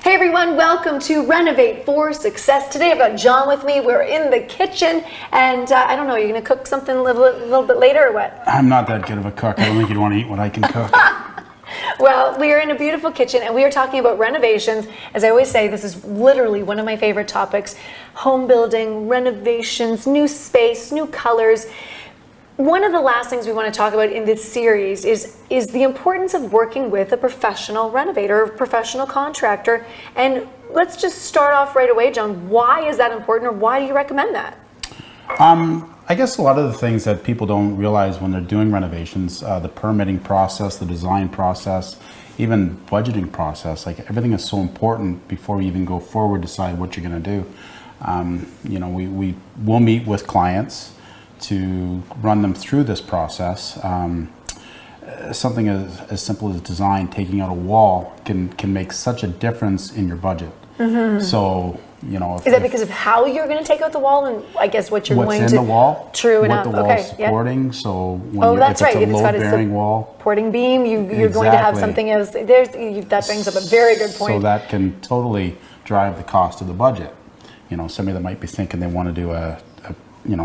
Hey everyone, welcome to Renovate for Success. Today I've got John with me. We're in the kitchen and I don't know, you're going to cook something a little bit later or what? I'm not that good of a cook. I don't think you'd want to eat what I can cook. Well, we are in a beautiful kitchen and we are talking about renovations. As I always say, this is literally one of my favorite topics. Home building, renovations, new space, new colors. One of the last things we want to talk about in this series is the importance of working with a professional renovator, professional contractor. And let's just start off right away, John. Why is that important, or why do you recommend that? I guess a lot of the things that people don't realize when they're doing renovations, the permitting process, the design process, even budgeting process, like everything is so important before you even go forward, decide what you're going to do. We will meet with clients to run them through this process. Something as simple as design, taking out a wall can make such a difference in your budget. Mm-hmm. So, is that because of how you're going to take out the wall, and I guess what you're what's going in to the wall, true what enough. the wall's supporting. Yeah. So when that's if it's right. a load-bearing wall, supporting beam, you're going to have something else. That brings up a very good point. So that can totally drive the cost of the budget. Somebody that might be thinking they want to do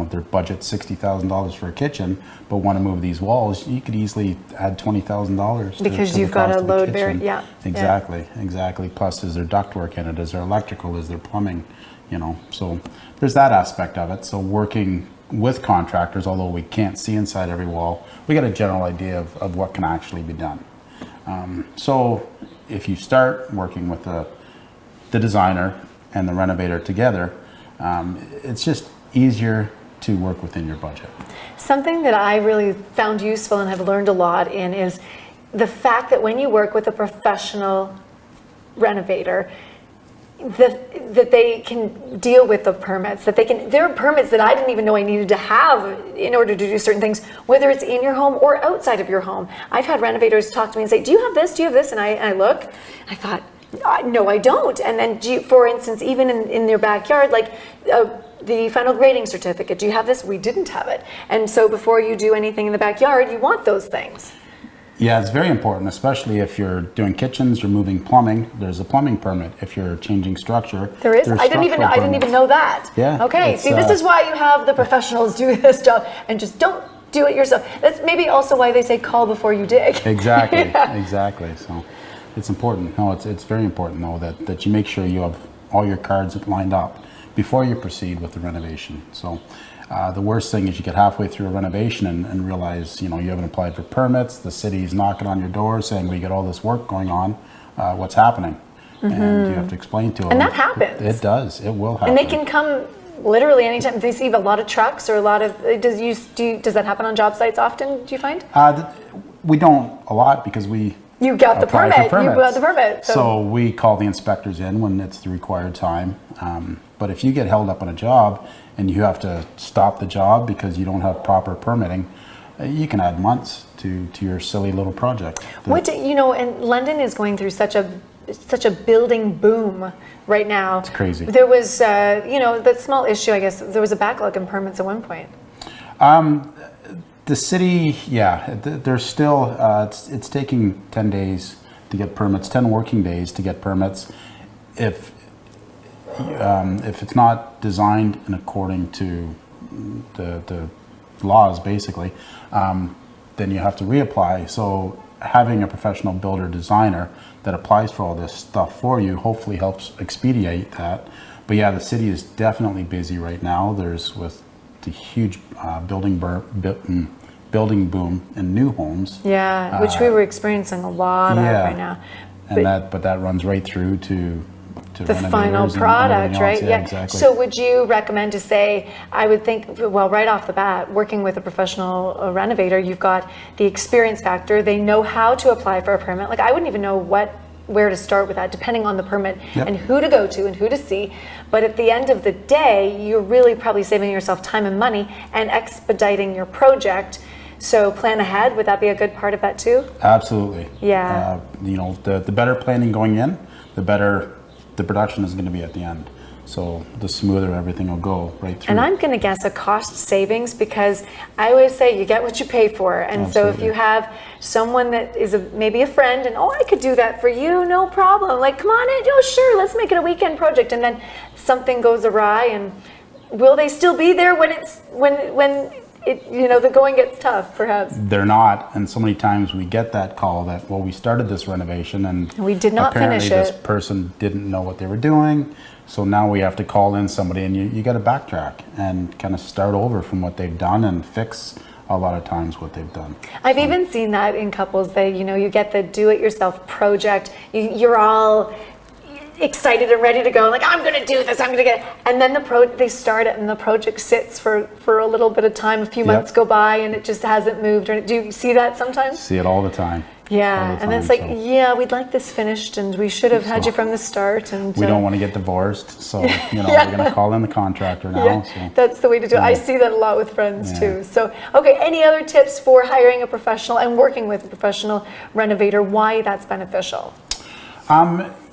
their budget $60,000 for a kitchen, but want to move these walls, you could easily add $20,000 because you've got a load bearing. Yeah, exactly. Plus, is there ductwork in it? Is there electrical? Is there plumbing? So there's that aspect of it. So working with contractors, although we can't see inside every wall, we got a general idea of what can actually be done. So if you start working with the designer and the renovator together, it's just easier to work within your budget. Something that I really found useful and have learned a lot in is the fact that when you work with a professional renovator, that they can deal with the permits, there are permits that I didn't even know I needed to have in order to do certain things, whether it's in your home or outside of your home. I've had renovators talk to me and say, do you have this? Do you have this? And I look, I thought, no, I don't. And then, for instance, even in their backyard, like the final grading certificate, do you have this? We didn't have it. And so before you do anything in the backyard, you want those things. Yeah, it's very important, especially if you're doing kitchens, you're moving plumbing. There's a plumbing permit. If you're changing structure, there is. I didn't even know that. Yeah. Okay. See, this is why you have the professionals do this job, and just don't do it yourself. That's maybe also why they say call before you dig. Exactly. Yeah. Exactly. So it's important. No, it's very important though that you make sure you have all your cards lined up before you proceed with the renovation. So the worst thing is you get halfway through a renovation and realize you haven't applied for permits. The city's knocking on your door saying we got all this work going on. What's happening? Mm-hmm. And you have to explain to them. And that happens. It does. It will happen. And they can come literally anytime. If they see a lot of trucks or a lot of does that happen on job sites often? Do you find? We don't a lot because you got the permit. You got the permit. So we call the inspectors in when it's the required time. But if you get held up on a job and you have to stop the job because you don't have proper permitting, you can add months to your silly little project. And London is going through such a building boom right now. It's crazy. There was, that small issue, I guess, there was a backlog in permits at one point. The city, there's still, it's taking 10 days to get permits, 10 working days to get permits. If it's not designed in according to the laws, basically, then you have to reapply. So having a professional builder designer that applies for all this stuff for you hopefully helps expedite that. But yeah, the city is definitely busy right now. There's with the huge building boom in new homes. Yeah, which we were experiencing a lot of right now. But that runs right through to the final product, right? Yeah, exactly. So would you recommend to say, I would think, well, right off the bat, working with a professional renovator, you've got the experience factor. They know how to apply for a permit. Like I wouldn't even know where to start with that, depending on the permit and who to go to and who to see. But at the end of the day, you're really probably saving yourself time and money and expediting your project. So plan ahead. Would that be a good part of that too? Absolutely. Yeah. The better planning going in, the better the production is going to be at the end. So the smoother everything will go right through. And I'm going to guess a cost savings, because I always say you get what you pay for. And so if Absolutely. you have someone that is maybe a friend and, oh, I could do that for you, no problem. Like, come on in, oh, sure, let's make it a weekend project. And then something goes awry, and will they still be there when the going gets tough, perhaps? They're not, and so many times we get that call that, well, we started this renovation and We did not apparently finish this it. person didn't know what they were doing, so now we have to call in somebody, and you got to backtrack and kind of start over from what they've done and fix a lot of times what they've done. I've even seen that in couples. You get the do-it-yourself project. You're all excited and ready to go, like, I'm going to do this, I'm going to get it. And then they start it, and the project sits for a little bit of time. A few months go by, and it just hasn't moved. Do you see that sometimes? See it all the time. Yeah, All the and then it's time, like, so. yeah, we'd like this finished, and we should have had So, you from the start. And We don't want to get divorced, so Yeah. we're going to call in the contractor now. Yeah, So. that's the way to do it. I see that a lot with friends too. So, okay, any other tips for hiring a professional and working with a professional renovator, why that's beneficial?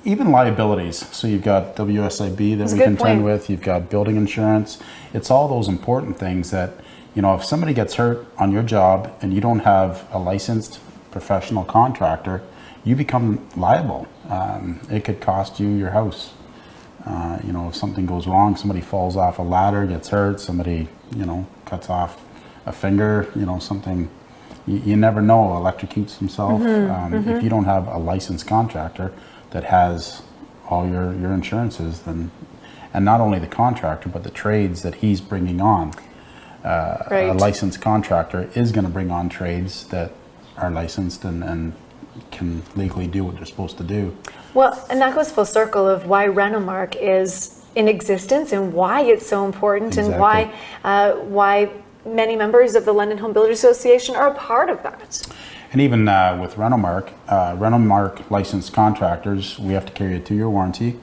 Even liabilities. So you've got WSIB that a we good contend point. with. You've got building insurance. It's all those important things that, if somebody gets hurt on your job and you don't have a licensed professional contractor, you become liable. It could cost you your house. If something goes wrong, somebody falls off a ladder, gets hurt, somebody, cuts off a finger, something, you never know, electrocutes himself. If you don't have a licensed contractor that has all your insurances, then, and not only the contractor, but the trades that he's bringing on. A licensed contractor is going to bring on trades that are licensed and can legally do what they're supposed to do. Well, and that goes full circle of why Renomark is in existence and why it's so important, and why many members of the London Home Builders Association are a part of that. And even with Renomark licensed contractors, we have to carry a 2-year warranty,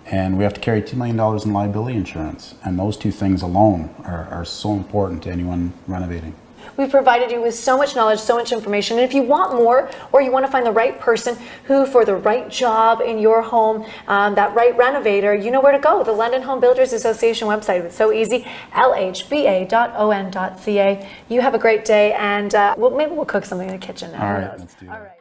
and we have to carry $2 million in liability insurance. And those two things alone are so important to anyone renovating. We've provided you with so much knowledge, so much information. And if you want more, or you want to find the right person who, for the right job in your home, that right renovator, you know where to go. The London Home Builders Association website. It's so easy, lhba.on.ca. You have a great day, and maybe we'll cook something in the kitchen now. All Who right, knows? let's do All that. right.